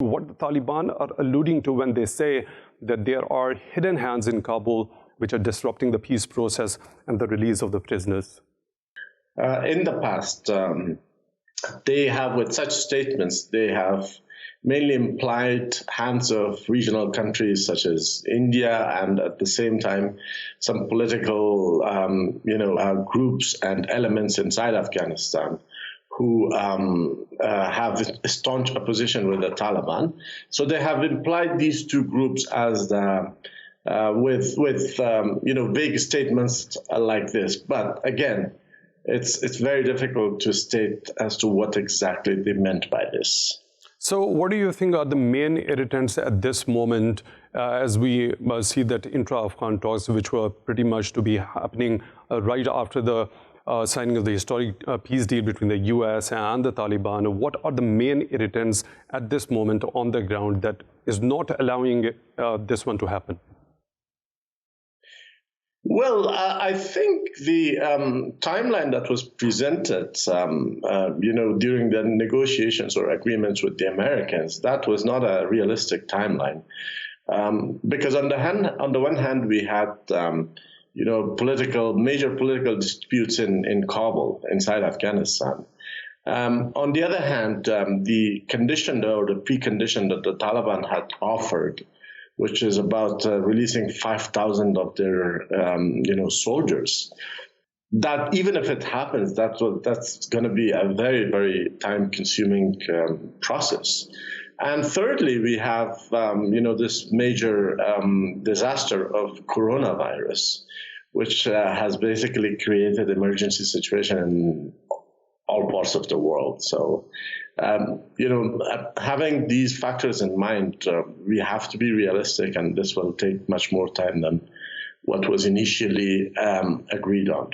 What the Taliban are alluding to when they say that there are hidden hands in Kabul which are disrupting the peace process and the release of the prisoners? In the past, they have, with such statements, they have mainly implied hands of regional countries such as India, and at the same time, some political, groups and elements inside Afghanistan who have a staunch opposition with the Taliban. So they have implied these two groups as with vague statements like this. But again, it's very difficult to state as to what exactly they meant by this. So what do you think are the main irritants at this moment as we see that intra-Afghan talks, which were pretty much to be happening right after the signing of the historic peace deal between the US and the Taliban? What are the main irritants at this moment on the ground that is not allowing this one to happen? Well, I think the timeline that was presented, during the negotiations or agreements with the Americans, that was not a realistic timeline, because on the one hand, we had major political disputes in Kabul, inside Afghanistan. On the other hand, the condition or the precondition that the Taliban had offered, which is about releasing 5,000 of their soldiers, that even if it happens, that's going to be a very, very time-consuming process. And thirdly, we have this major disaster of coronavirus, which has basically created emergency situation in all parts of the world. So, having these factors in mind, we have to be realistic, and this will take much more time than what was initially agreed on.